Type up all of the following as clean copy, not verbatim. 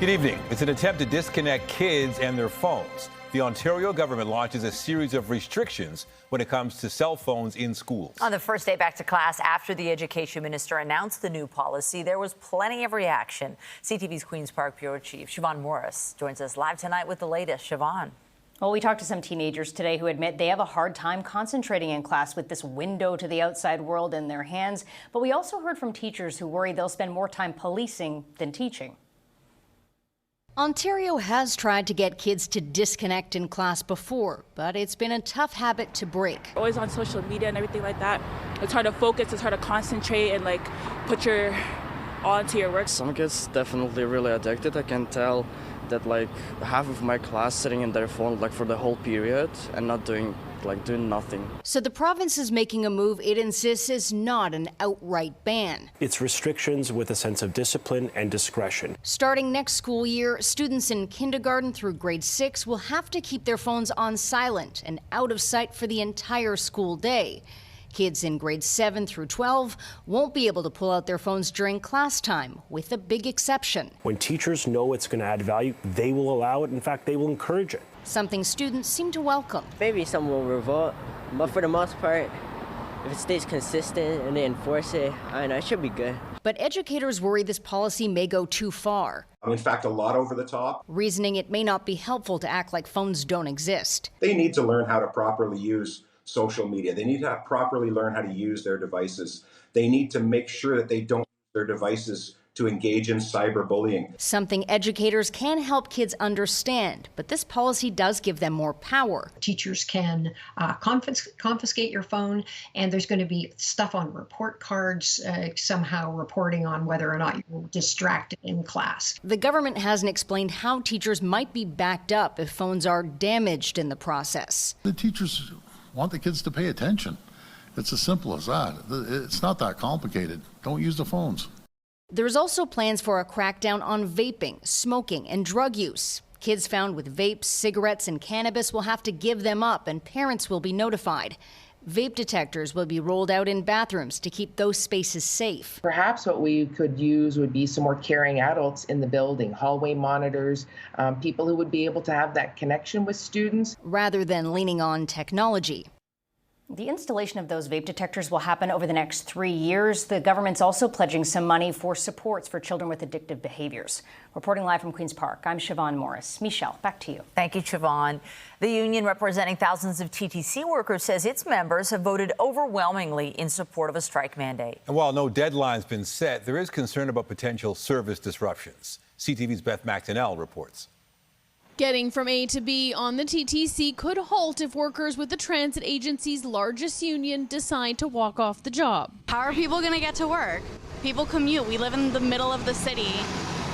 Good evening. It's an attempt to disconnect kids and their phones. The Ontario government launches a series of restrictions when it comes to cell phones in schools. On the first day back to class after the education minister announced the new policy, there was plenty of reaction. CTV's Queen's Park Bureau Chief Siobhan Morris joins us live tonight with the latest. Siobhan. Well, we talked to some teenagers today who admit they have a hard time concentrating in class with this window to the outside world in their hands. But we also heard from teachers who worry they'll spend more time policing than teaching. Ontario has tried to get kids to disconnect in class before, but it's been a tough habit to break. Always on social media and everything like that. It's hard to focus, it's hard to concentrate and put your all into your work. Some kids definitely really addicted. I can tell that half of my class sitting in their phone for the whole period and not doing nothing. So the province is making a move it insists is not an outright ban. It's restrictions with a sense of discipline and discretion. Starting next school year, students in kindergarten through grade 6 will have to keep their phones on silent and out of sight for the entire school day. Kids in grades 7 through 12 won't be able to pull out their phones during class time, with a big exception. When teachers know it's going to add value, they will allow it. In fact, they will encourage it. Something students seem to welcome. Maybe some will revolt, but for the most part, if it stays consistent and they enforce it, I know it should be good. But educators worry this policy may go too far. In fact, a lot over the top. Reasoning it may not be helpful to act like phones don't exist. They need to learn how to properly use social media. They need to properly learn how to use their devices. They need to make sure that they don't use their devices to engage in cyberbullying. Something educators can help kids understand, but this policy does give them more power. Teachers can confiscate your phone, and there's going to be stuff on report cards somehow reporting on whether or not you're distracted in class. The government hasn't explained how teachers might be backed up if phones are damaged in the process. The teachers want the kids to pay attention. It's as simple as that. It's not that complicated. Don't use the phones. There's also plans for a crackdown on vaping, smoking, and drug use. Kids found with vapes, cigarettes, and cannabis will have to give them up, and parents will be notified. Vape detectors will be rolled out in bathrooms to keep those spaces safe. Perhaps what we could use would be some more caring adults in the building, hallway monitors, people who would be able to have that connection with students. Rather than leaning on technology. The installation of those vape detectors will happen over the next 3 years. The government's also pledging some money for supports for children with addictive behaviors. Reporting live from Queen's Park, I'm Siobhan Morris. Michelle, back to you. Thank you, Siobhan. The union representing thousands of TTC workers says its members have voted overwhelmingly in support of a strike mandate. And while no deadline's been set, there is concern about potential service disruptions. CTV's Beth McDonnell reports. Getting from A to B on the TTC could halt if workers with the transit agency's largest union decide to walk off the job. How are people going to get to work? People commute. We live in the middle of the city.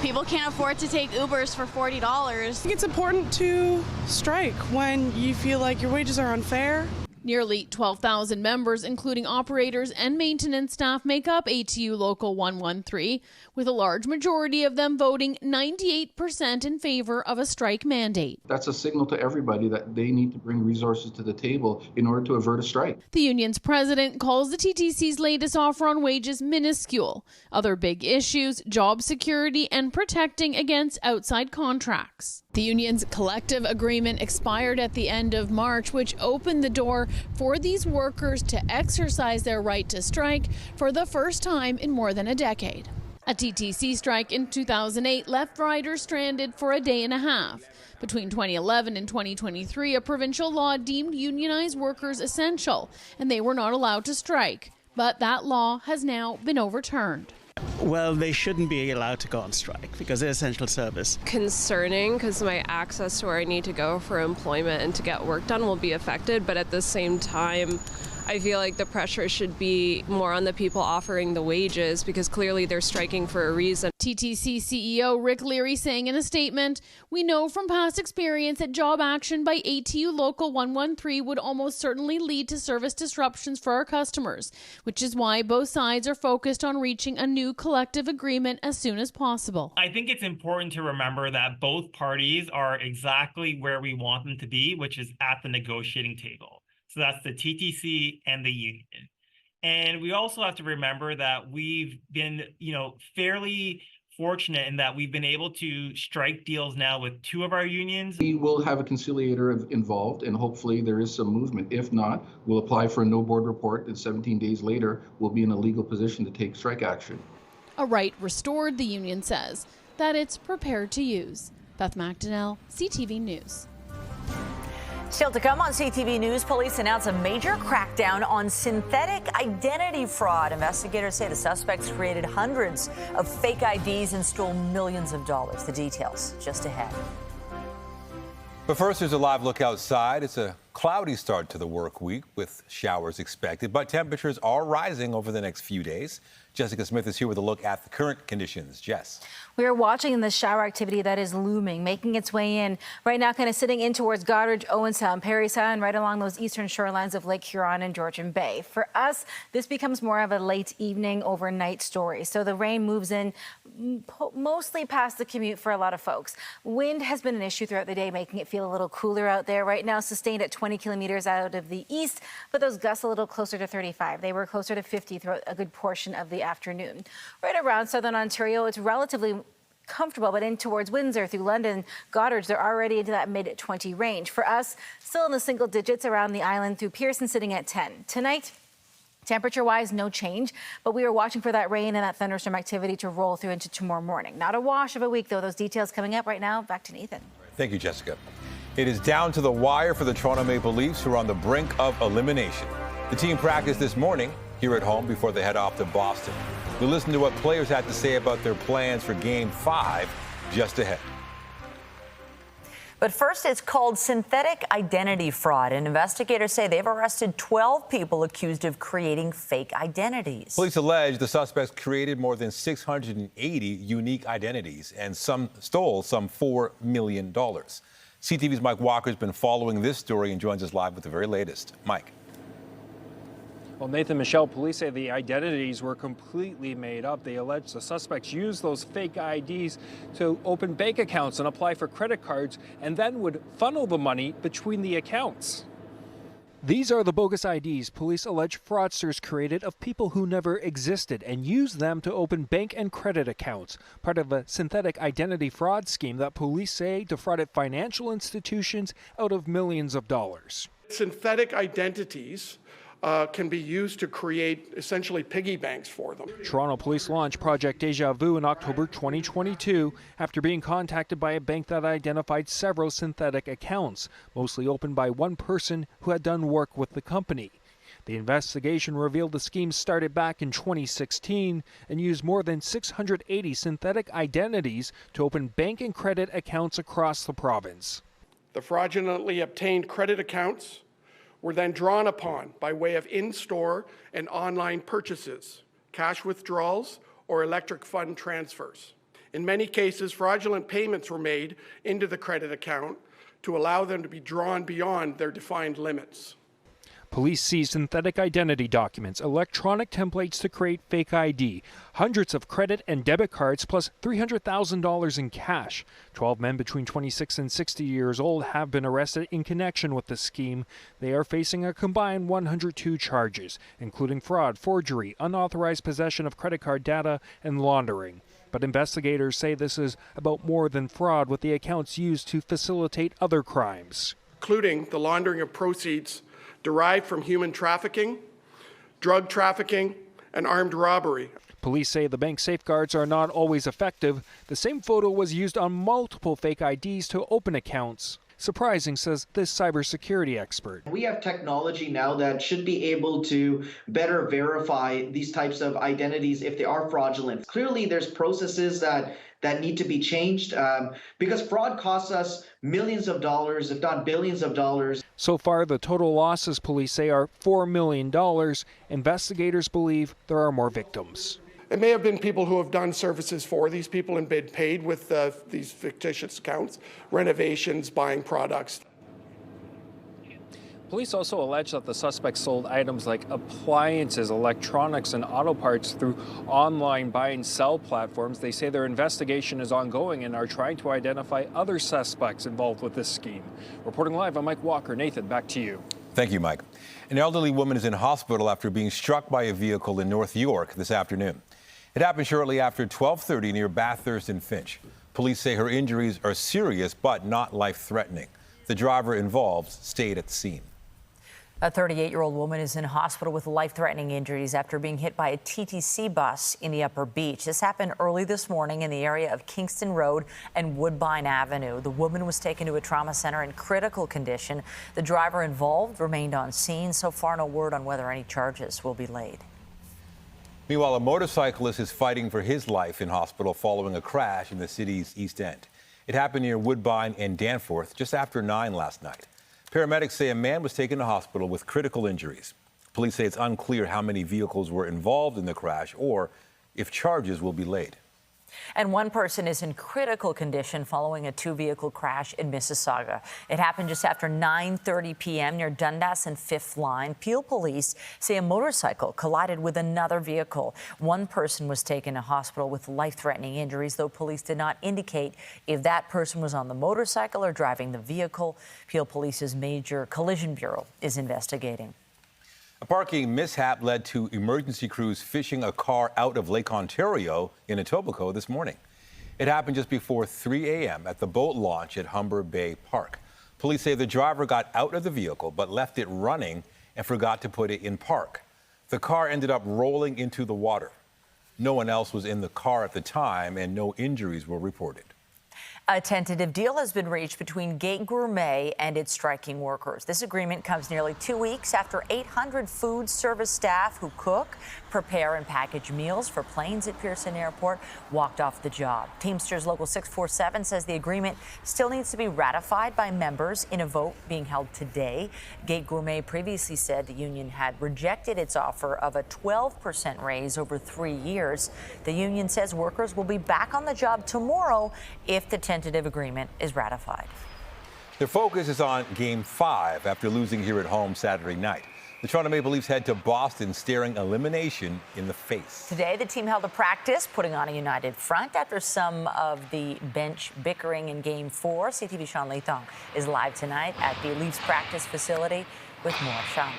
People can't afford to take Ubers for $40. I think it's important to strike when you feel like your wages are unfair. Nearly 12,000 members, including operators and maintenance staff, make up ATU Local 113, with a large majority of them voting 98% in favor of a strike mandate. That's a signal to everybody that they need to bring resources to the table in order to avert a strike. The union's president calls the TTC's latest offer on wages minuscule. Other big issues, job security and protecting against outside contracts. The union's collective agreement expired at the end of March, which opened the door for these workers to exercise their right to strike for the first time in more than a decade. A TTC strike in 2008 left riders stranded for a day and a half. Between 2011 and 2023, a provincial law deemed unionized workers essential, and they were not allowed to strike. But that law has now been overturned. Well, they shouldn't be allowed to go on strike because they're essential service. Concerning because my access to where I need to go for employment and to get work done will be affected, but at the same time, I feel like the pressure should be more on the people offering the wages because clearly they're striking for a reason. TTC CEO Rick Leary saying in a statement, "We know from past experience that job action by ATU Local 113 would almost certainly lead to service disruptions for our customers, which is why both sides are focused on reaching a new collective agreement as soon as possible." I think it's important to remember that both parties are exactly where we want them to be, which is at the negotiating table. So that's the TTC and the union. And we also have to remember that we've been, fairly fortunate in that we've been able to strike deals now with 2 of our unions. We will have a conciliator involved, and hopefully there is some movement. If not, we'll apply for a no board report, and 17 days later, we'll be in a legal position to take strike action. A right restored, the union says, that it's prepared to use. Beth McDonnell, CTV News. Still to come on CTV News, police announce a major crackdown on synthetic identity fraud. Investigators say the suspects created hundreds of fake IDs and stole millions of dollars. The details just ahead. But first, there's a live look outside. It's a cloudy start to the work week with showers expected, but temperatures are rising over the next few days. Jessica Smith is here with a look at the current conditions. Jess. We are watching the shower activity that is looming, making its way in right now, kind of sitting in towards Goderich, Owen Sound, Parry Sound, right along those eastern shorelines of Lake Huron and Georgian Bay. For us, this becomes more of a late evening, overnight story. So the rain moves in mostly past the commute for a lot of folks. Wind has been an issue throughout the day, making it feel a little cooler out there. Right now, sustained at 20 kilometers out of the east, but those gusts a little closer to 35. They were closer to 50 throughout a good portion of the afternoon. Right around southern Ontario, it's relatively comfortable, but in towards Windsor, through London, Goderich, they're already into that mid-20 range. For us, still in the single digits around the island through Pearson, sitting at 10. Tonight, temperature-wise, no change, but we are watching for that rain and that thunderstorm activity to roll through into tomorrow morning. Not a wash of a week, though. Those details coming up right now. Back to Nathan. Thank you, Jessica. It is down to the wire for the Toronto Maple Leafs, who are on the brink of elimination. The team practiced this morning here at home before they head off to Boston. We'll listen to what players had to say about their plans for Game 5 just ahead. But first, it's called synthetic identity fraud, and investigators say they've arrested 12 people accused of creating fake identities. Police allege the suspects created more than 680 unique identities and stole some $4 million. CTV's Mike Walker has been following this story and joins us live with the very latest. Mike. Well, Nathan, Michelle, police say the identities were completely made up. They allege the suspects used those fake IDs to open bank accounts and apply for credit cards, and then would funnel the money between the accounts. These are the bogus IDs police allege fraudsters created of people who never existed and used them to open bank and credit accounts, part of a synthetic identity fraud scheme that police say defrauded financial institutions out of millions of dollars. Synthetic identities can be used to create essentially piggy banks for them. Toronto police launched Project Deja Vu in October 2022 after being contacted by a bank that identified several synthetic accounts, mostly opened by one person who had done work with the company. The investigation revealed the scheme started back in 2016 and used more than 680 synthetic identities to open bank and credit accounts across the province. The fraudulently obtained credit accounts were then drawn upon by way of in-store and online purchases, cash withdrawals, or electric fund transfers. In many cases, fraudulent payments were made into the credit account to allow them to be drawn beyond their defined limits. Police seized synthetic identity documents, electronic templates to create fake ID, hundreds of credit and debit cards, plus $300,000 in cash. 12 men between 26 and 60 years old have been arrested in connection with the scheme. They are facing a combined 102 charges, including fraud, forgery, unauthorized possession of credit card data, and laundering. But investigators say this is about more than fraud, with the accounts used to facilitate other crimes, including the laundering of proceeds derived from human trafficking, drug trafficking, and armed robbery. Police say the bank safeguards are not always effective. The same photo was used on multiple fake IDs to open accounts. Surprising, says this cybersecurity expert. We have technology now that should be able to better verify these types of identities if they are fraudulent. Clearly, there's processes that need to be changed because fraud costs us millions of dollars, if not billions of dollars. So far, the total losses, police say, are $4 million. Investigators believe there are more victims. It may have been people who have done services for these people and been paid with these fictitious accounts, renovations, buying products. Police also allege that the suspects sold items like appliances, electronics, and auto parts through online buy and sell platforms. They say their investigation is ongoing and are trying to identify other suspects involved with this scheme. Reporting live, I'm Mike Walker. Nathan, back to you. Thank you, Mike. An elderly woman is in hospital after being struck by a vehicle in North York this afternoon. It happened shortly after 12:30 near Bathurst and Finch. Police say her injuries are serious but not life-threatening. The driver involved stayed at the scene. A 38-year-old woman is in hospital with life-threatening injuries after being hit by a TTC bus in the Upper Beach. This happened early this morning in the area of Kingston Road and Woodbine Avenue. The woman was taken to a trauma center in critical condition. The driver involved remained on scene. So far, no word on whether any charges will be laid. Meanwhile, a motorcyclist is fighting for his life in hospital following a crash in the city's East End. It happened near Woodbine and Danforth just after 9 last night. Paramedics say a man was taken to hospital with critical injuries. Police say it's unclear how many vehicles were involved in the crash or if charges will be laid. And one person is in critical condition following a two-vehicle crash in Mississauga. It happened just after 9:30 p.m. near Dundas and 5th Line. Peel police say a motorcycle collided with another vehicle. One person was taken to hospital with life-threatening injuries, though police did not indicate if that person was on the motorcycle or driving the vehicle. Peel Police's Major Collision Bureau is investigating. A parking mishap led to emergency crews fishing a car out of Lake Ontario in Etobicoke this morning. It happened just before 3 a.m. at the boat launch at Humber Bay Park. Police say the driver got out of the vehicle but left it running and forgot to put it in park. The car ended up rolling into the water. No one else was in the car at the time and no injuries were reported. A tentative deal has been reached between Gate Gourmet and its striking workers. This agreement comes nearly 2 weeks after 800 food service staff who cook, prepare and package meals for planes at Pearson Airport walked off the job. Teamsters Local 647 says the agreement still needs to be ratified by members in a vote being held today. Gate Gourmet previously said the union had rejected its offer of a 12% raise over 3 years. The union says workers will be back on the job tomorrow if the tentative agreement is ratified. Their focus is on Game 5 after losing here at home Saturday night. The Toronto Maple Leafs head to Boston staring elimination in the face. Today, the team held a practice, putting on a united front after some of the bench bickering in Game 4. CTV Sean Leithong is live tonight at the Leafs practice facility with more. Sean.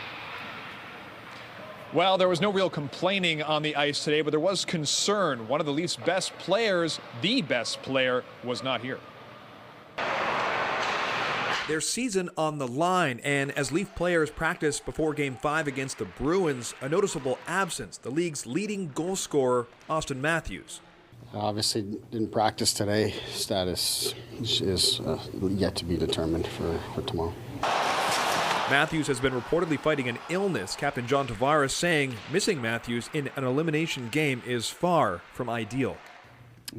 Well, there was no real complaining on the ice today, but there was concern. One of the Leafs' best players, the best player, was not here. Their season on the line, and as Leaf players practice before Game 5 against the Bruins, a noticeable absence, the league's leading goal scorer, Auston Matthews. Obviously didn't practice today. Status is yet to be determined for tomorrow. Matthews has been reportedly fighting an illness. Captain John Tavares saying missing Matthews in an elimination game is far from ideal.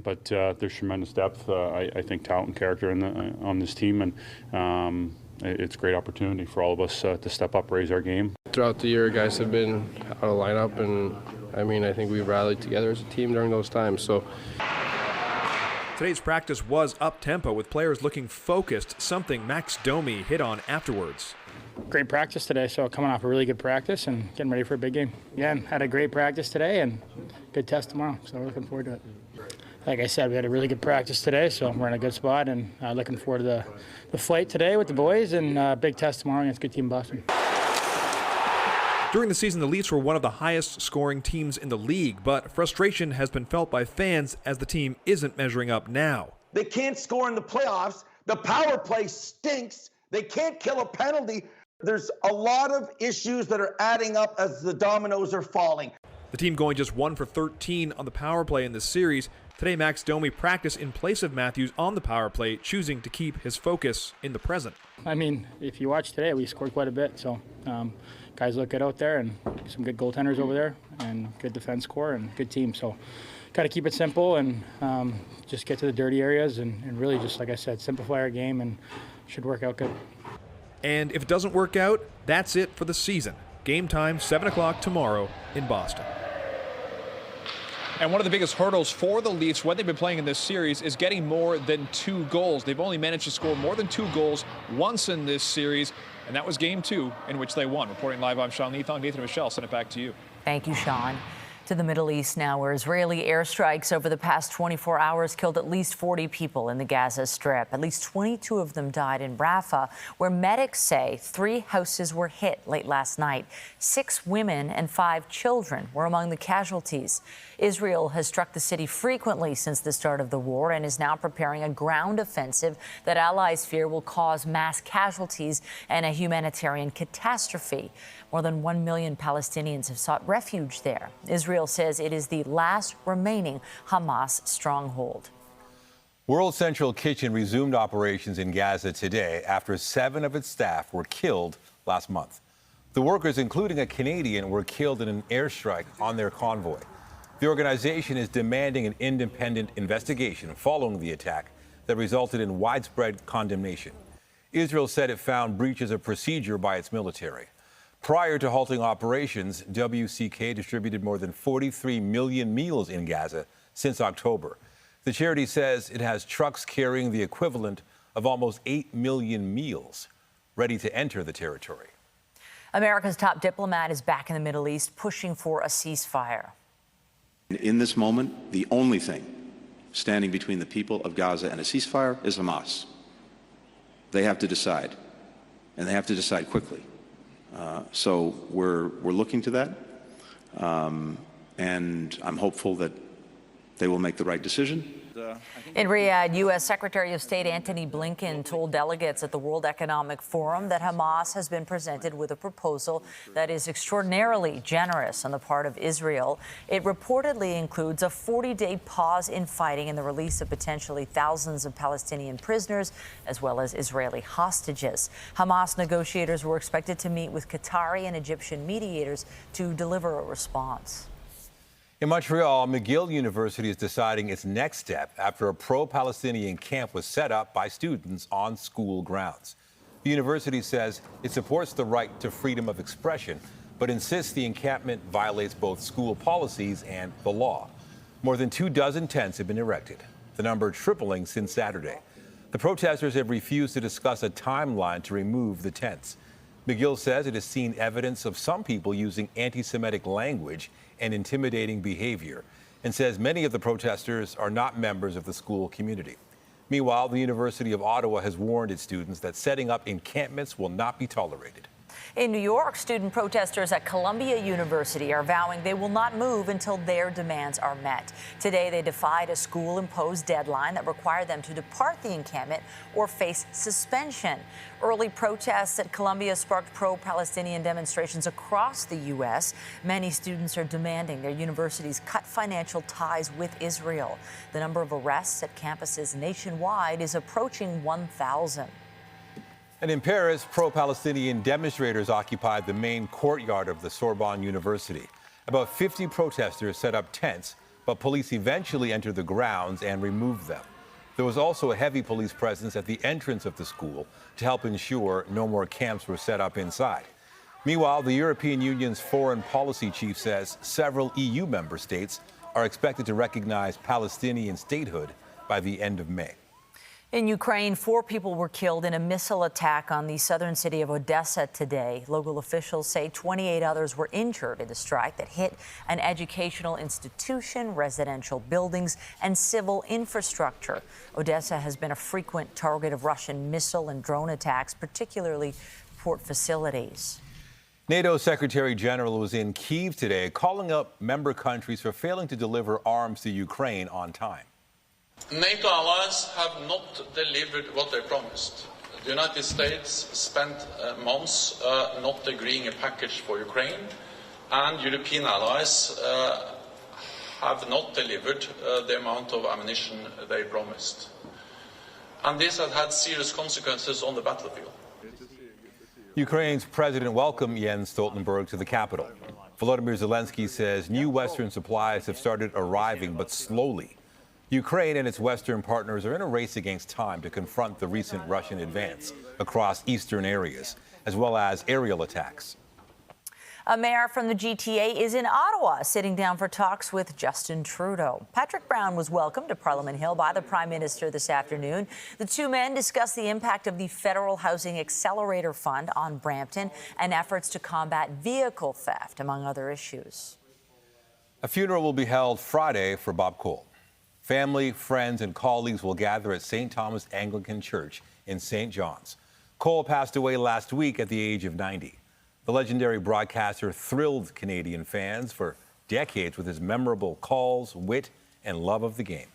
But there's tremendous depth, I think, talent and character on this team, and it's a great opportunity for all of us to step up, raise our game. Throughout the year, guys have been out of lineup, and I think we rallied together as a team during those times. So today's practice was up-tempo with players looking focused, something Max Domi hit on afterwards. Great practice today, so coming off a really good practice and getting ready for a big game. Yeah, had a great practice today and good test tomorrow, so we're looking forward to it. Like I said, we had a really good practice today, so we're in a good spot and looking forward to the flight today with the boys and big test tomorrow against a good team in Boston. During the season, the Leafs were one of the highest scoring teams in the league, but frustration has been felt by fans as the team isn't measuring up now. They can't score in the playoffs. The power play stinks. They can't kill a penalty. There's a lot of issues that are adding up as the dominoes are falling. The team going just 1 for 13 on the power play in this series. Today, Max Domi practiced in place of Matthews on the power play, choosing to keep his focus in the present. If you watch today, we scored quite a bit, so guys look good out there and some good goaltenders over there and good defense core and good team. So got to keep it simple and just get to the dirty areas and really just, like I said, simplify our game and should work out good. And if it doesn't work out, that's it for the season. Game time, 7 o'clock tomorrow in Boston. And one of the biggest hurdles for the Leafs when they've been playing in this series is getting more than 2 goals. They've only managed to score more than 2 goals once in this series, and that was Game 2 in which they won. Reporting live, I'm Sean Leithong. Nathan and Michelle, send it back to you. Thank you, Sean. To the Middle East now, where Israeli airstrikes over the past 24 hours killed at least 40 people in the Gaza Strip. At least 22 of them died in Rafah, where medics say 3 houses were hit late last night. 6 women and 5 children were among the casualties. Israel has struck the city frequently since the start of the war and is now preparing a ground offensive that allies fear will cause mass casualties and a humanitarian catastrophe. More than 1 million Palestinians have sought refuge there. Israel says it is the last remaining Hamas stronghold. World Central Kitchen resumed operations in Gaza today after 7 of its staff were killed last month. The workers, including a Canadian, were killed in an airstrike on their convoy. The organization is demanding an independent investigation following the attack that resulted in widespread condemnation. Israel said it found breaches of procedure by its military. Prior to halting operations, WCK distributed more than 43 million meals in Gaza since October. The charity says it has trucks carrying the equivalent of almost 8 million meals ready to enter the territory. America's top diplomat is back in the Middle East, pushing for a ceasefire. In this moment, the only thing standing between the people of Gaza and a ceasefire is Hamas. They have to decide, and they have to decide quickly. So we're looking to that, and I'm hopeful that they will make the right decision. In Riyadh, U.S. Secretary of State Antony Blinken told delegates at the World Economic Forum that Hamas has been presented with a proposal that is extraordinarily generous on the part of Israel. It reportedly includes a 40-day pause in fighting and the release of potentially thousands of Palestinian prisoners, as well as Israeli hostages. Hamas negotiators were expected to meet with Qatari and Egyptian mediators to deliver a response. In Montreal, McGill University is deciding its next step after a pro-Palestinian camp was set up by students on school grounds. The university says it supports the right to freedom of expression, but insists the encampment violates both school policies and the law. More than 24 tents have been erected, the number tripling since Saturday. The protesters have refused to discuss a timeline to remove the tents. McGill says it has seen evidence of some people using anti-Semitic language and intimidating behavior, and says many of the protesters are not members of the school community. Meanwhile, the University of Ottawa has warned its students that setting up encampments will not be tolerated. In New York, student protesters at Columbia University are vowing they will not move until their demands are met. Today, they defied a school-imposed deadline that required them to depart the encampment or face suspension. Early protests at Columbia sparked pro-Palestinian demonstrations across the U.S. Many students are demanding their universities cut financial ties with Israel. The number of arrests at campuses nationwide is approaching 1,000. And in Paris, pro-Palestinian demonstrators occupied the main courtyard of the Sorbonne University. About 50 protesters set up tents, but police eventually entered the grounds and removed them. There was also a heavy police presence at the entrance of the school to help ensure no more camps were set up inside. Meanwhile, the European Union's foreign policy chief says several EU member states are expected to recognize Palestinian statehood by the end of May. In Ukraine, 4 people were killed in a missile attack on the southern city of Odessa today. Local officials say 28 others were injured in the strike that hit an educational institution, residential buildings, and civil infrastructure. Odessa has been a frequent target of Russian missile and drone attacks, particularly port facilities. NATO Secretary General was in Kyiv today, calling up member countries for failing to deliver arms to Ukraine on time. NATO allies have not delivered what they promised. The United States spent months not agreeing a package for Ukraine, and European allies have not delivered the amount of ammunition they promised. And this has had serious consequences on the battlefield. Ukraine's president welcomed Jens Stoltenberg to the capital. Volodymyr Zelensky says new Western supplies have started arriving, but slowly. Ukraine and its Western partners are in a race against time to confront the recent Russian advance across eastern areas, as well as aerial attacks. A mayor from the GTA is in Ottawa, sitting down for talks with Justin Trudeau. Patrick Brown was welcomed to Parliament Hill by the Prime Minister this afternoon. The two men discussed the impact of the Federal Housing Accelerator Fund on Brampton and efforts to combat vehicle theft, among other issues. A funeral will be held Friday for Bob Cole. Family, friends, and colleagues will gather at St. Thomas Anglican Church in St. John's. Cole passed away last week at the age of 90. The legendary broadcaster thrilled Canadian fans for decades with his memorable calls, wit, and love of the game.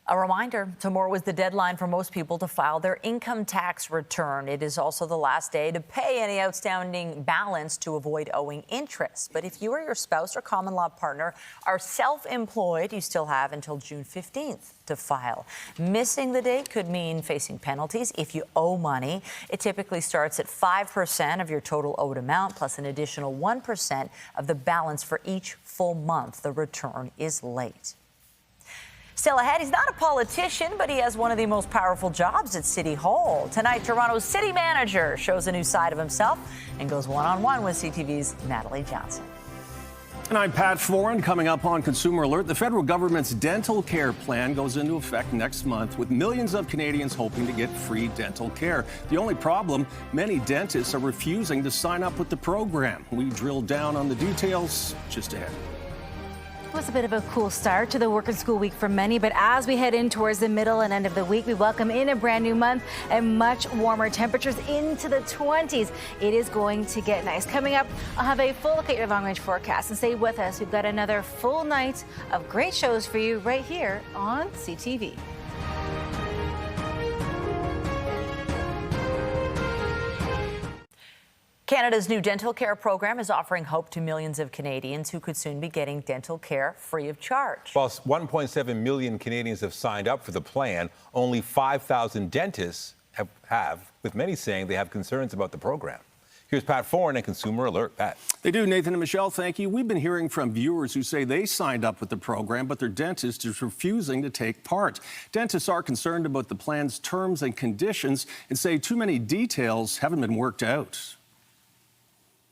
A reminder, tomorrow is the deadline for most people to file their income tax return. It is also the last day to pay any outstanding balance to avoid owing interest. But if you or your spouse or common law partner are self-employed, you still have until June 15th to file. Missing the date could mean facing penalties if you owe money. It typically starts at 5% of your total owed amount, plus an additional 1% of the balance for each full month the return is late. Still ahead, he's not a politician, but he has one of the most powerful jobs at City Hall. Tonight, Toronto's city manager shows a new side of himself and goes one-on-one with CTV's Natalie Johnson. And I'm Pat Foran. Coming up on Consumer Alert, the federal government's dental care plan goes into effect next month, with millions of Canadians hoping to get free dental care. The only problem, many dentists are refusing to sign up with the program. We drill down on the details just ahead. It was a bit of a cool start to the work and school week for many, but as we head in towards the middle and end of the week, we welcome in a brand new month and much warmer temperatures into the 20s. It is going to get nice. Coming up, I'll have a full look at your long-range forecast, and stay with us. We've got another full night of great shows for you right here on CTV. Canada's new dental care program is offering hope to millions of Canadians who could soon be getting dental care free of charge. While 1.7 million Canadians have signed up for the plan, only 5,000 dentists have, with many saying they have concerns about the program. Here's Pat Foran and Consumer Alert. Pat. They do, Nathan and Michelle, thank you. We've been hearing from viewers who say they signed up with the program, but their dentist is refusing to take part. Dentists are concerned about the plan's terms and conditions and say too many details haven't been worked out.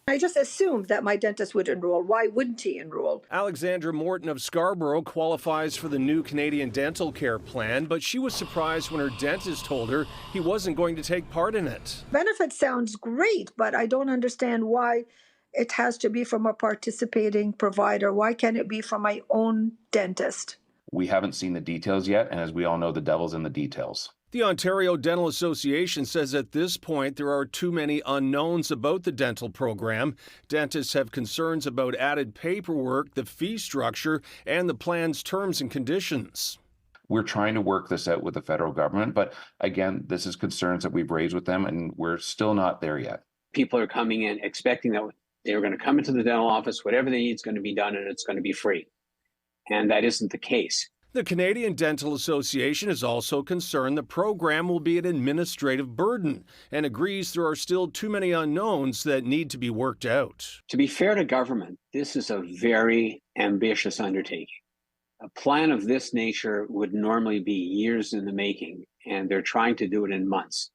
I just assumed that my dentist would enroll. Why wouldn't he enroll? Alexandra Morton of Scarborough qualifies for the new Canadian dental care plan, but she was surprised when her dentist told her he wasn't going to take part in it. Benefit sounds great, but I don't understand why it has to be from a participating provider. Why can't it be from my own dentist? We haven't seen the details yet, and as we all know, the devil's in the details. The Ontario Dental Association says at this point there are too many unknowns about the dental program. Dentists have concerns about added paperwork, the fee structure, and the plan's terms and conditions. We're trying to work this out with the federal government, but again, this is concerns that we've raised with them, and we're still not there yet. People are coming in expecting that they're going to come into the dental office, whatever they need is going to be done, and it's going to be free. And that isn't the case. The Canadian Dental Association is also concerned the program will be an administrative burden and agrees there are still too many unknowns that need to be worked out. To be fair to government, this is a very ambitious undertaking. A plan of this nature would normally be years in the making, and they're trying to do it in months.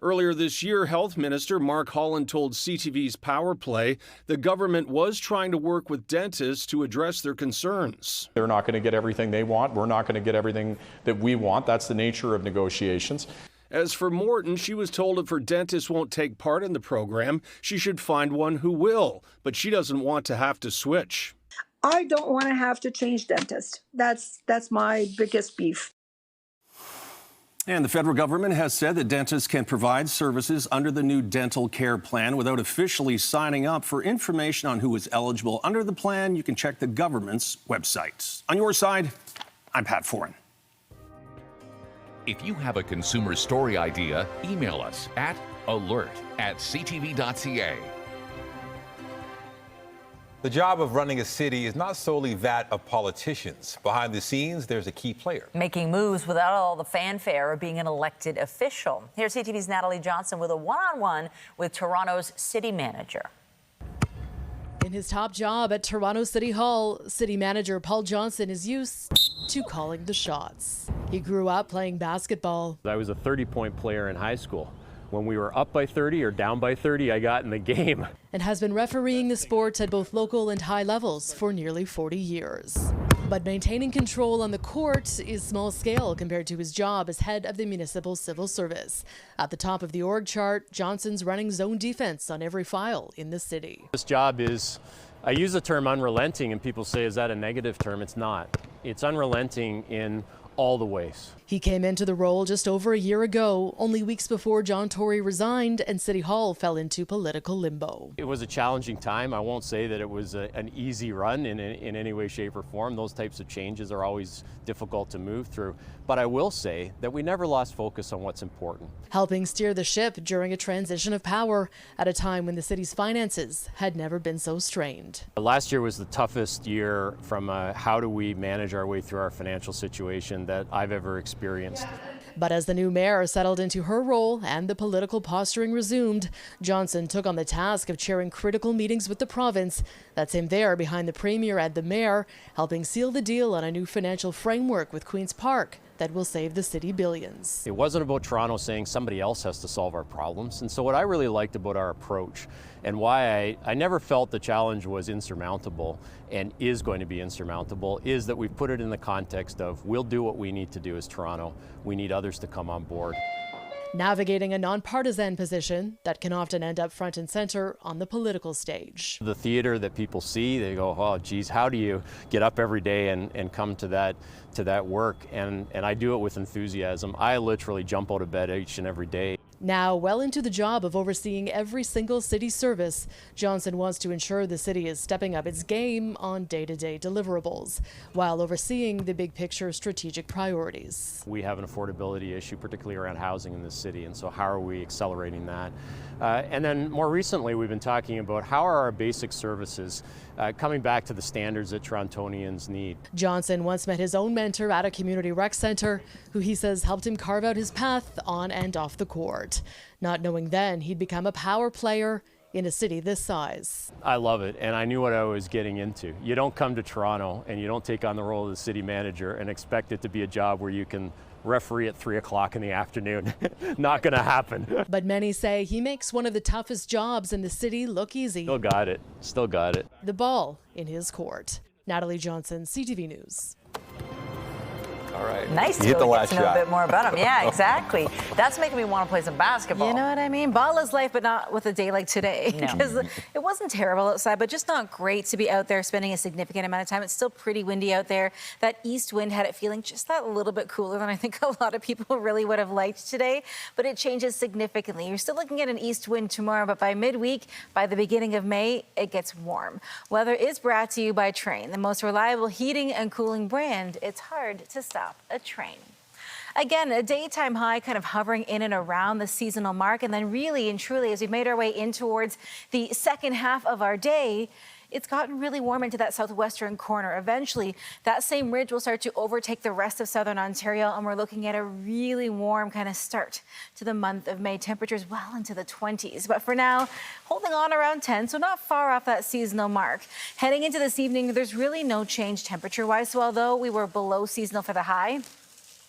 Earlier this year, Health Minister Mark Holland told CTV's Power Play the government was trying to work with dentists to address their concerns. They're not going to get everything they want. We're not going to get everything that we want. That's the nature of negotiations. As for Morton, she was told if her dentist won't take part in the program, she should find one who will, but she doesn't want to have to switch. I don't want to have to change dentist. That's my biggest beef. And the federal government has said that dentists can provide services under the new dental care plan without officially signing up. For information on who is eligible under the plan, you can check the government's website. On your side, I'm Pat Foran. If you have a consumer story idea, email us at alert@ctv.ca. The job of running a city is not solely that of politicians. Behind the scenes, there's a key player. Making moves without all the fanfare of being an elected official. Here's CTV's Natalie Johnson with a one-on-one with Toronto's city manager. In his top job at Toronto City Hall, city manager Paul Johnson is used to calling the shots. He grew up playing basketball. I was a 30-point player in high school. When we were up by 30 or down by 30, I got in the game. And has been refereeing the sport at both local and high levels for nearly 40 years. But maintaining control on the court is small scale compared to his job as head of the Municipal Civil Service. At the top of the org chart, Johnson's running zone defense on every file in the city. This job is I use the term unrelenting, and people say, is that a negative term? It's not. It's unrelenting in all the ways. He came into the role just over a year ago, only weeks before John Tory resigned and City Hall fell into political limbo. It was a challenging time. I won't say that it was an easy run in any way, shape, or form. Those types of changes are always difficult to move through. But I will say that we never lost focus on what's important. Helping steer the ship during a transition of power at a time when the city's finances had never been so strained. Last year was the toughest year from how do we manage our way through our financial situation that I've ever experienced. But as the new mayor settled into her role and the political posturing resumed, Johnson took on the task of chairing critical meetings with the province. That's him there behind the premier and the mayor, helping seal the deal on a new financial framework with Queen's Park that will save the city billions. It wasn't about Toronto saying somebody else has to solve our problems. And so what I really liked about our approach and why I never felt the challenge was insurmountable and is going to be insurmountable is that we've put it in the context of we'll do what we need to do as Toronto. We need others to come on board. Navigating a nonpartisan position that can often end up front and center on the political stage. The theater that people see, they go, oh, geez, how do you get up every day and come to that work? And I do it with enthusiasm. I literally jump out of bed each and every day. Now, well into the job of overseeing every single city service, Johnson wants to ensure the city is stepping up its game on day-to-day deliverables, while overseeing the big picture strategic priorities. We have an affordability issue, particularly around housing in this city, and so how are we accelerating that? And then more recently, we've been talking about how are our basic services coming back to the standards that Torontonians need. Johnson once met his own mentor at a community rec center, who he says helped him carve out his path on and off the court, not knowing then he'd become a power player in a city this size. I love it, and I knew what I was getting into. You don't come to Toronto and you don't take on the role of the city manager and expect it to be a job where you can referee at 3 o'clock in the afternoon. Not gonna happen. But many say he makes one of the toughest jobs in the city look easy. Still got it. Still got it. The ball in his court. Natalie Johnson, CTV News. All right. Nice to get to know a bit more about him. Yeah, exactly. That's making me want to play some basketball. You know what I mean? Ball is life, but not with a day like today. Because it wasn't terrible outside, but just not great to be out there spending a significant amount of time. It's still pretty windy out there. That east wind had it feeling just that little bit cooler than I think a lot of people really would have liked today. But it changes significantly. You're still looking at an east wind tomorrow, but by midweek, by the beginning of May, it gets warm. Weather is brought to you by Train, the most reliable heating and cooling brand. It's hard to stop a train. Again, a daytime high kind of hovering in and around the seasonal mark. And then really and truly, as we've made our way in towards the second half of our day, it's gotten really warm into that southwestern corner. Eventually, that same ridge will start to overtake the rest of southern Ontario, and we're looking at a really warm kind of start to the month of May. Temperatures well into the 20s. But for now, holding on around 10, so not far off that seasonal mark. Heading into this evening, there's really no change temperature-wise. So although we were below seasonal for the high,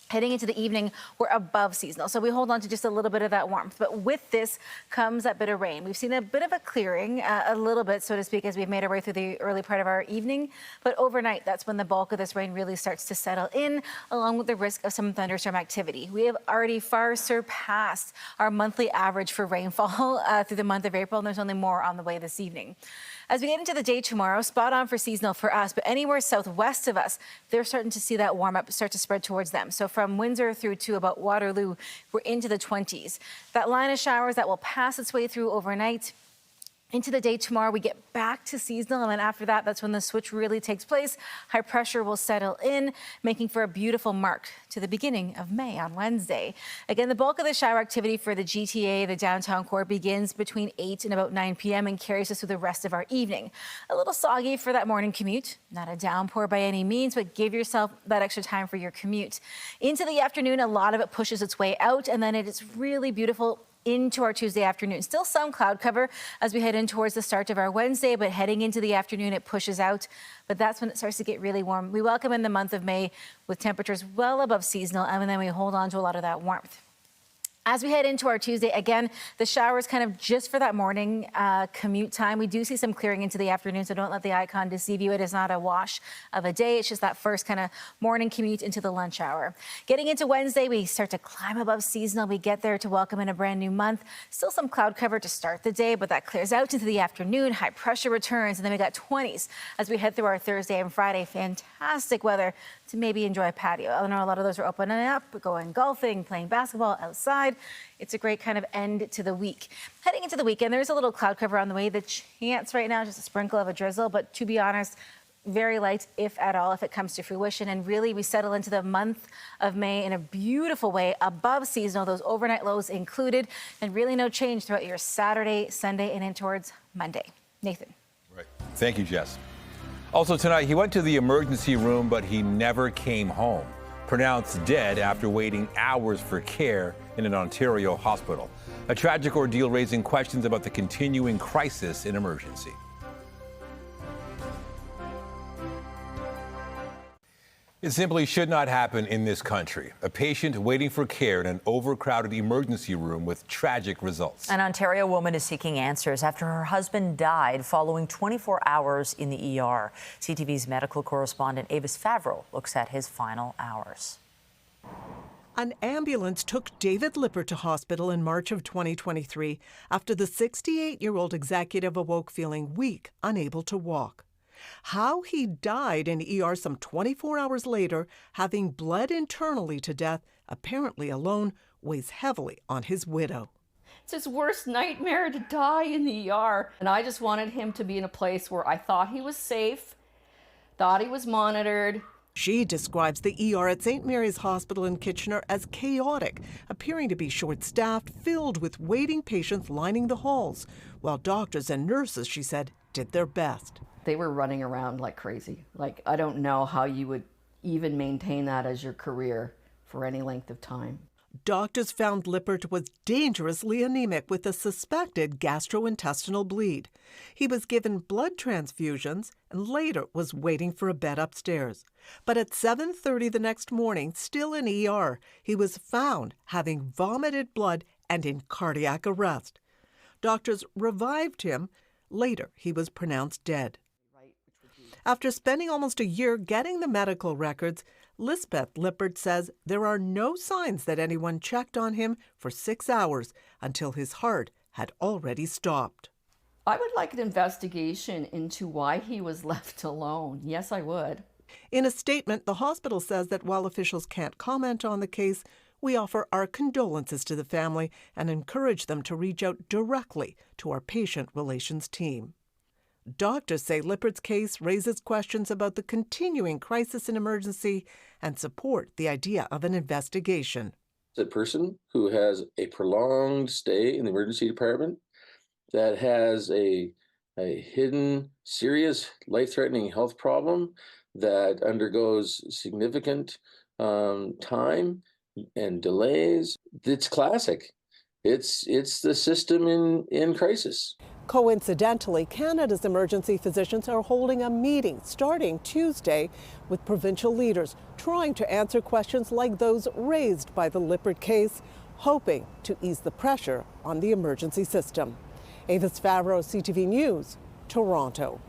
heading into the evening, we're above seasonal. So we hold on to just a little bit of that warmth. But with this comes that bit of rain. We've seen a bit of a clearing, a little bit, so to speak, as we've made our way through the early part of our evening. But overnight, that's when the bulk of this rain really starts to settle in, along with the risk of some thunderstorm activity. We have already far surpassed our monthly average for rainfall through the month of April, and there's only more on the way this evening. As we get into the day tomorrow, spot on for seasonal for us, but anywhere southwest of us, they're starting to see that warm up start to spread towards them. So from Windsor through to about Waterloo, we're into the 20s. That line of showers that will pass its way through overnight. Into the day tomorrow, we get back to seasonal, and then after that, that's when the switch really takes place. High pressure will settle in, making for a beautiful mark to the beginning of May on Wednesday. Again, the bulk of the shower activity for the GTA, the downtown core, begins between 8 and about 9 p.m. and carries us through the rest of our evening. A little soggy for that morning commute. Not a downpour by any means, but give yourself that extra time for your commute. Into the afternoon, a lot of it pushes its way out, and then it is really beautiful into our Tuesday afternoon. Still some cloud cover as we head in towards the start of our Wednesday, but heading into the afternoon, it pushes out. But that's when it starts to get really warm. We welcome in the month of May with temperatures well above seasonal, and then we hold on to a lot of that warmth. As we head into our Tuesday, again, the showers kind of just for that morning commute time. We do see some clearing into the afternoon, so don't let the icon deceive you. It is not a wash of a day. It's just that first kind of morning commute into the lunch hour. Getting into Wednesday, we start to climb above seasonal. We get there to welcome in a brand new month. Still some cloud cover to start the day, but that clears out into the afternoon. High pressure returns, and then we got 20s as we head through our Thursday and Friday. Fantastic weather to maybe enjoy a patio. I know a lot of those are opening up, going golfing, playing basketball outside. It's a great kind of end to the week. Heading into the weekend, there's a little cloud cover on the way. The chance right now is just a sprinkle of a drizzle, but to be honest, very light, if at all, if it comes to fruition. And really, we settle into the month of May in a beautiful way, above seasonal, those overnight lows included, and really no change throughout your Saturday, Sunday, and in towards Monday. Nathan. Right. Thank you, Jess. Also tonight, he went to the emergency room, but he never came home. Pronounced dead after waiting hours for care in an Ontario hospital. A tragic ordeal raising questions about the continuing crisis in emergency. It simply should not happen in this country. A patient waiting for care in an overcrowded emergency room with tragic results. An Ontario woman is seeking answers after her husband died following 24 hours in the ER. CTV's medical correspondent Avis Favreau looks at his final hours. An ambulance took David Lippert to hospital in March of 2023 after the 68-year-old executive awoke feeling weak, unable to walk. How he died in ER some 24 hours later, having bled internally to death, apparently alone, weighs heavily on his widow. It's his worst nightmare to die in the ER. And I just wanted him to be in a place where I thought he was safe, thought he was monitored. She describes the ER at St. Mary's Hospital in Kitchener as chaotic, appearing to be short-staffed, filled with waiting patients lining the halls, while doctors and nurses, she said, did their best. They were running around like crazy. Like, I don't know how you would even maintain that as your career for any length of time. Doctors found Lippert was dangerously anemic with a suspected gastrointestinal bleed. He was given blood transfusions and later was waiting for a bed upstairs. But at 7:30 the next morning, still in ER, he was found having vomited blood and in cardiac arrest. Doctors revived him. Later, he was pronounced dead. After spending almost a year getting the medical records, Lisbeth Lippert says there are no signs that anyone checked on him for 6 hours until his heart had already stopped. I would like an investigation into why he was left alone. Yes, I would. In a statement, the hospital says that while officials can't comment on the case, we offer our condolences to the family and encourage them to reach out directly to our patient relations team. Doctors say Lippert's case raises questions about the continuing crisis in emergency and support the idea of an investigation. A person who has a prolonged stay in the emergency department that has a hidden, serious, life-threatening health problem that undergoes significant time and delays. It's classic. It's the system in crisis. Coincidentally, Canada's emergency physicians are holding a meeting starting Tuesday with provincial leaders trying to answer questions like those raised by the Lippert case, hoping to ease the pressure on the emergency system. Avis Favreau, CTV News, Toronto.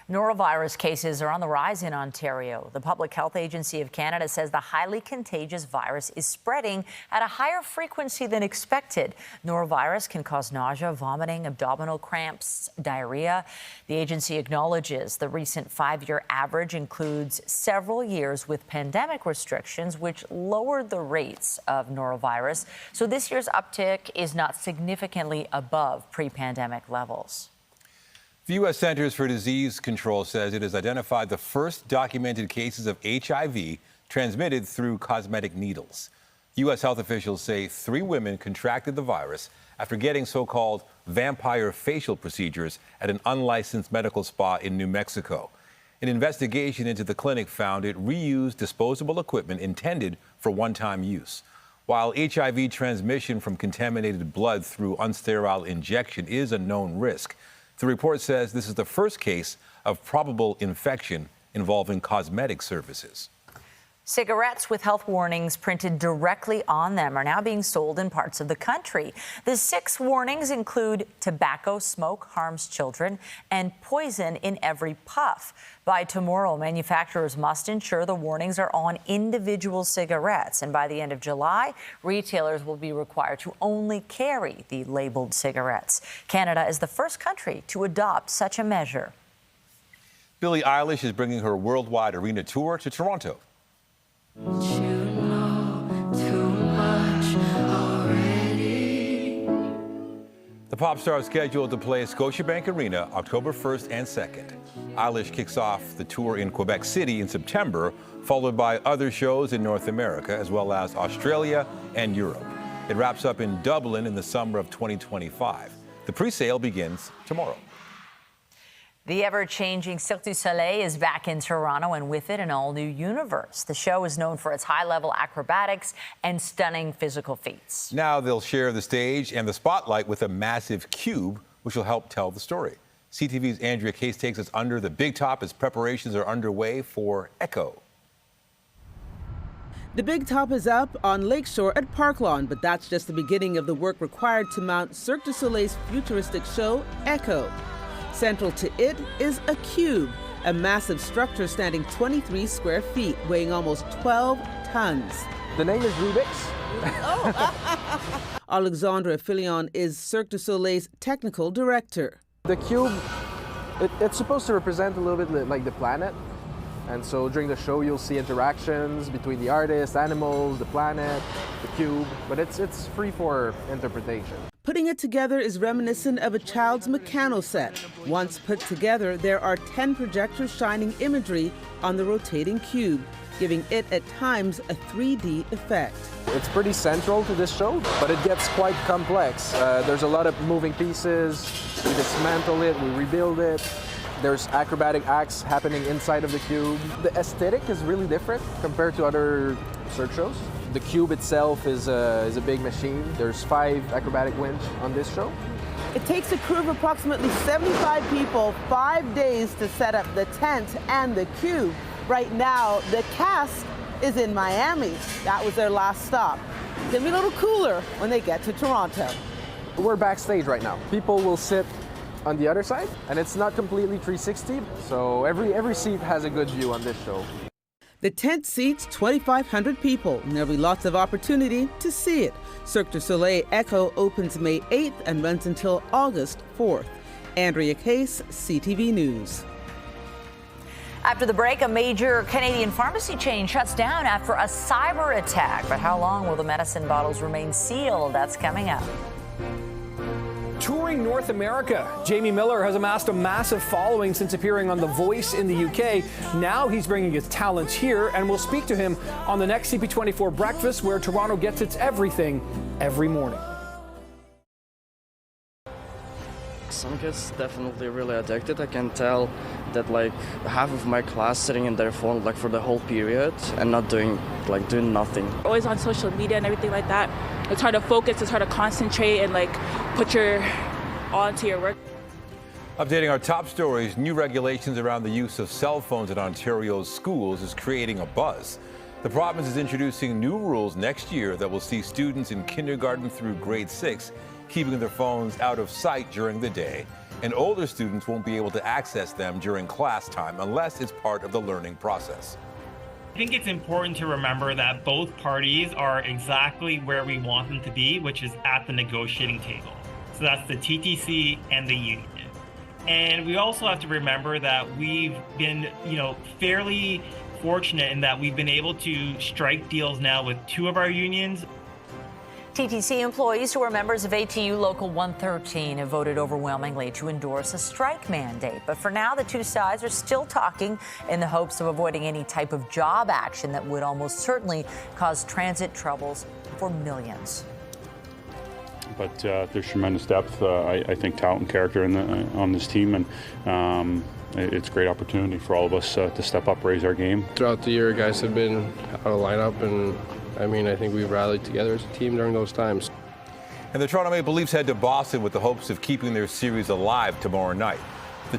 Norovirus cases are on the rise in Ontario. The Public Health Agency of Canada says the highly contagious virus is spreading at a higher frequency than expected. Norovirus can cause nausea, vomiting, abdominal cramps, diarrhea. The agency acknowledges the recent 5-year average includes several years with pandemic restrictions, which lowered the rates of norovirus. So this year's uptick is not significantly above pre-pandemic levels. The U.S. Centers for Disease Control says it has identified the first documented cases of HIV transmitted through cosmetic needles. U.S. health officials say 3 women contracted the virus after getting so-called vampire facial procedures at an unlicensed medical spa in New Mexico. An investigation into the clinic found it reused disposable equipment intended for one-time use. While HIV transmission from contaminated blood through unsterile injection is a known risk, the report says this is the first case of probable infection involving cosmetic services. Cigarettes with health warnings printed directly on them are now being sold in parts of the country. The 6 warnings include tobacco smoke harms children and poison in every puff. By tomorrow, manufacturers must ensure the warnings are on individual cigarettes. And by the end of July, retailers will be required to only carry the labeled cigarettes. Canada is the first country to adopt such a measure. Billie Eilish is bringing her worldwide arena tour to Toronto. The pop star is scheduled to play at Scotiabank Arena October 1st and 2nd. Eilish kicks off the tour in Quebec City in September, followed by other shows in North America, as well as Australia and Europe. It wraps up in Dublin in the summer of 2025. The pre-sale begins tomorrow. The ever-changing Cirque du Soleil is back in Toronto, and with it, an all-new universe. The show is known for its high-level acrobatics and stunning physical feats. Now they'll share the stage and the spotlight with a massive cube, which will help tell the story. CTV's Andrea Case takes us under the big top as preparations are underway for Echo. The big top is up on Lakeshore at Park Lawn, but that's just the beginning of the work required to mount Cirque du Soleil's futuristic show, Echo. Central to it is a cube, a massive structure standing 23 square feet, weighing almost 12 tons. The name is Rubik's. Alexandre Filion is Cirque du Soleil's technical director. The cube, it's supposed to represent a little bit like the planet. And so during the show, you'll see interactions between the artists, animals, the planet, the cube, but it's free for interpretation. Putting it together is reminiscent of a child's mechano set. Once put together, there are 10 projectors shining imagery on the rotating cube, giving it at times a 3D effect. It's pretty central to this show, but it gets quite complex. There's a lot of moving pieces. We dismantle it, we rebuild it. There's acrobatic acts happening inside of the cube. The aesthetic is really different compared to other Cirque shows. The cube itself is a big machine. There's 5 acrobatic winch on this show. It takes a crew of approximately 75 people 5 days to set up the tent and the cube. Right now, the cast is in Miami. That was their last stop. It's gonna be a little cooler when they get to Toronto. We're backstage right now. People will sit on the other side, and it's not completely 360, so every seat has a good view on this show. The tent seats 2,500 people, and there'll be lots of opportunity to see it. Cirque du Soleil Echo opens May 8th and runs until August 4th. Andrea Case, CTV News. After the break, a major Canadian pharmacy chain shuts down after a cyber attack. But how long will the medicine bottles remain sealed? That's coming up. Touring North America, Jamie Miller has amassed a massive following since appearing on The Voice in the UK. Now he's bringing his talents here, and we'll speak to him on the next CP24 Breakfast, where Toronto gets its everything every morning. Some kids definitely really addicted. I can tell that like half of my class sitting in their phone like for the whole period and not doing nothing. Always on social media and everything like that. It's hard to focus, it's hard to concentrate and like put your all into your work. Updating our top stories, new regulations around the use of cell phones in Ontario's schools is creating a buzz. The province is introducing new rules next year that will see students in kindergarten through grade 6 keeping their phones out of sight during the day, and older students won't be able to access them during class time unless it's part of the learning process. I think it's important to remember that both parties are exactly where we want them to be, which is at the negotiating table. So that's the TTC and the union. And we also have to remember that we've been, fairly fortunate in that we've been able to strike deals now with 2 of our unions. TTC employees who are members of ATU Local 113 have voted overwhelmingly to endorse a strike mandate. But for now, the 2 sides are still talking in the hopes of avoiding any type of job action that would almost certainly cause transit troubles for millions. But there's tremendous depth, I think, talent and character on this team, and it's a great opportunity for all of us to step up, raise our game. Throughout the year, guys have been out of lineup, and I think we've rallied together as a team during those times. And the Toronto Maple Leafs head to Boston with the hopes of keeping their series alive tomorrow night. The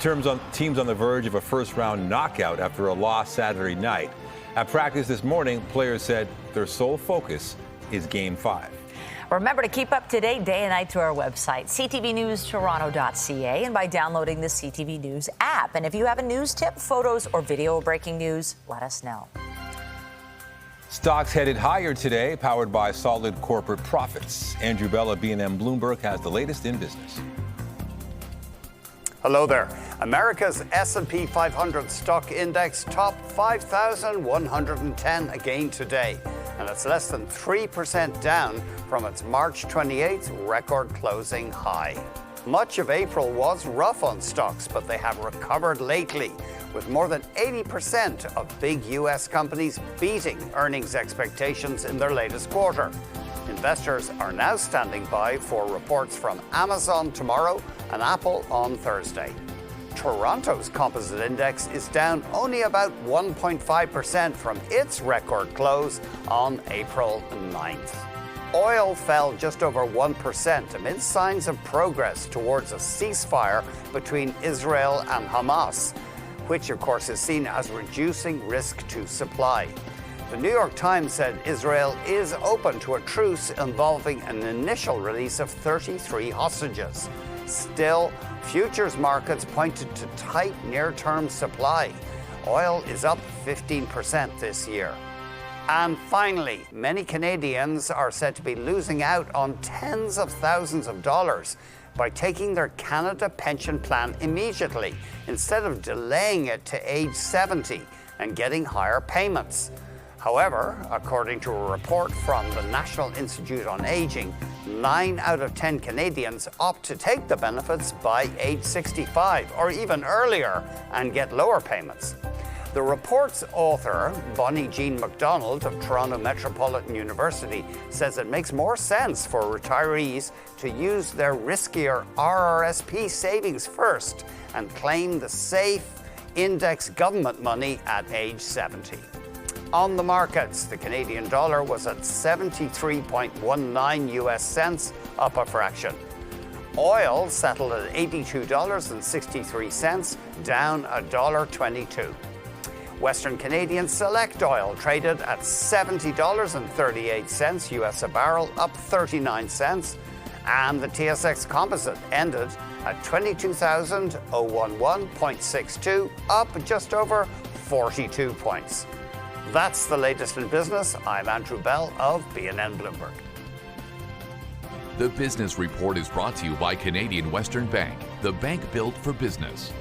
team's on the verge of a first-round knockout after a loss Saturday night. At practice this morning, players said their sole focus is Game 5. Remember to keep up to date day and night through our website, ctvnewstoronto.ca, and by downloading the CTV News app. And if you have a news tip, photos, or video of breaking news, let us know. Stocks headed higher today, powered by solid corporate profits. Andrew Bell of B&M Bloomberg has the latest in business. Hello there. America's S&P 500 stock index topped 5,110 again today, and it's less than 3% down from its March 28th record closing high. Much of April was rough on stocks, but they have recovered lately, with more than 80% of big U.S. companies beating earnings expectations in their latest quarter. Investors are now standing by for reports from Amazon tomorrow and Apple on Thursday. Toronto's composite index is down only about 1.5% from its record close on April 9th. Oil fell just over 1% amid signs of progress towards a ceasefire between Israel and Hamas, which of course is seen as reducing risk to supply. The New York Times said Israel is open to a truce involving an initial release of 33 hostages. Still, futures markets pointed to tight near-term supply. Oil is up 15% this year. And finally, many Canadians are said to be losing out on tens of thousands of dollars by taking their Canada pension plan immediately, instead of delaying it to age 70 and getting higher payments. However, according to a report from the National Institute on Aging, 9 out of 10 Canadians opt to take the benefits by age 65 or even earlier and get lower payments. The report's author, Bonnie Jean MacDonald of Toronto Metropolitan University, says it makes more sense for retirees to use their riskier RRSP savings first and claim the safe index government money at age 70. On the markets, the Canadian dollar was at 73.19 US cents, up a fraction. Oil settled at $82.63, down $1.22. Western Canadian Select Oil traded at $70.38 US a barrel, up 39 cents. And the TSX Composite ended at 22,011.62, up just over 42 points. That's the latest in business. I'm Andrew Bell of B&N Bloomberg. The Business Report is brought to you by Canadian Western Bank, the bank built for business.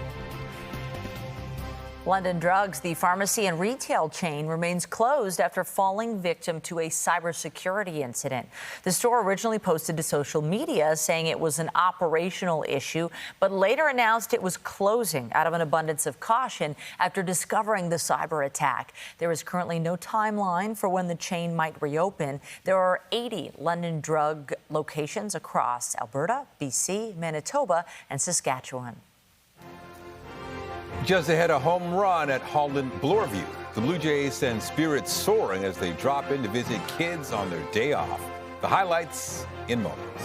London Drugs, the pharmacy and retail chain, remains closed after falling victim to a cybersecurity incident. The store originally posted to social media saying it was an operational issue, but later announced it was closing out of an abundance of caution after discovering the cyber attack. There is currently no timeline for when the chain might reopen. There are 80 London Drug locations across Alberta, BC, Manitoba, and Saskatchewan. Just ahead, a home run at Holland Bloorview. The Blue Jays send spirits soaring as they drop in to visit kids on their day off. The highlights in moments.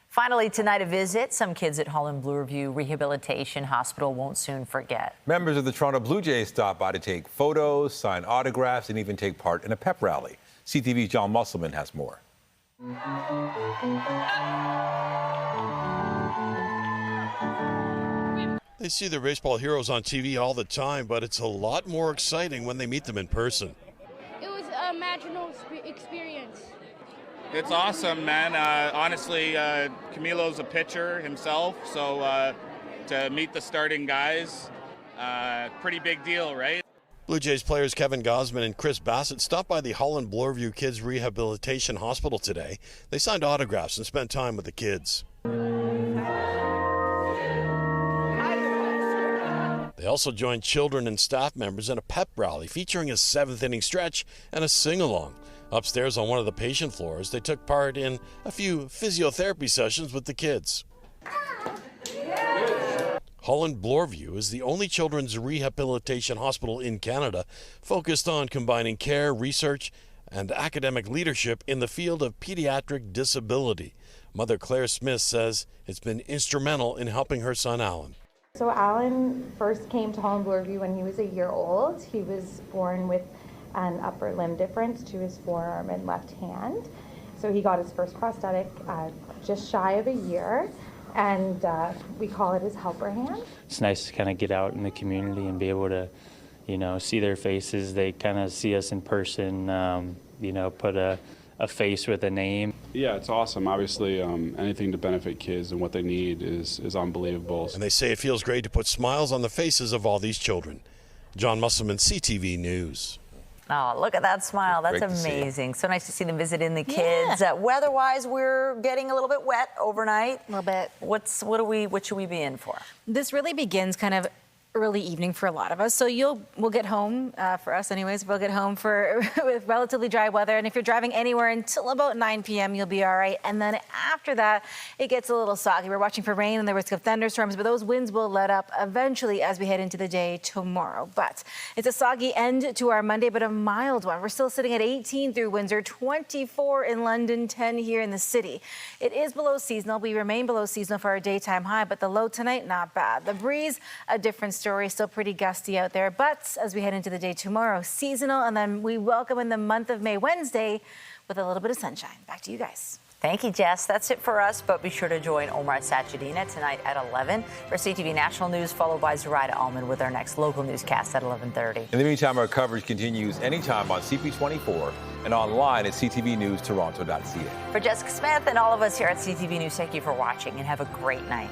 Finally tonight, a visit some kids at Holland Bloorview Rehabilitation Hospital won't soon forget. Members of the Toronto Blue Jays stop by to take photos, sign autographs, and even take part in a pep rally. CTV's John Musselman has more. They see their baseball heroes on TV all the time, but it's a lot more exciting when they meet them in person. It was a magical experience. It's awesome, man. Honestly, Camilo's a pitcher himself, so to meet the starting guys, pretty big deal, right? Blue Jays players Kevin Gosman and Chris Bassett stopped by the Holland Bloorview Kids Rehabilitation Hospital today. They signed autographs and spent time with the kids. They also joined children and staff members in a pep rally featuring a seventh-inning stretch and a sing-along. Upstairs on one of the patient floors, they took part in a few physiotherapy sessions with the kids. Holland Bloorview is the only children's rehabilitation hospital in Canada focused on combining care, research, and academic leadership in the field of pediatric disability. Mother Claire Smith says it's been instrumental in helping her son Alan. So Alan first came to Holland Bloorview when he was a year old. He was born with an upper limb difference to his forearm and left hand. So he got his first prosthetic just shy of a year, and we call it his helper hand. It's nice to kind of get out in the community and be able to, see their faces. They kind of see us in person, put a face with a name. Yeah, it's awesome. Obviously, anything to benefit kids and what they need is unbelievable. And they say it feels great to put smiles on the faces of all these children. John Musselman, CTV News. Oh, look at that smile. That's amazing. So nice to see them visiting the kids. Weather-wise, we're getting a little bit wet overnight. A little bit. What should we be in for? This really begins kind of early evening for a lot of us. So we'll get home, for us anyways, we'll get home with relatively dry weather. And if you're driving anywhere until about 9 p.m., you'll be all right. And then after that, it gets a little soggy. We're watching for rain and the risk of thunderstorms, but those winds will let up eventually as we head into the day tomorrow. But it's a soggy end to our Monday, but a mild one. We're still sitting at 18 through Windsor, 24 in London, 10 here in the city. It is below seasonal. We remain below seasonal for our daytime high, but the low tonight, not bad. The breeze, a different story, still pretty gusty out there. But as we head into the day tomorrow, seasonal, and then we welcome in the month of May, Wednesday, with a little bit of sunshine. Back to you guys. Thank you, Jess. That's it for us, but be sure to join Omar Sachedina tonight at 11 for CTV National News, followed by Zoraida Allman with our next local newscast at 11:30. In the meantime, our coverage continues anytime on CP24 and online at ctvnewstoronto.ca. For Jessica Smith and all of us here at CTV News, thank you for watching and have a great night.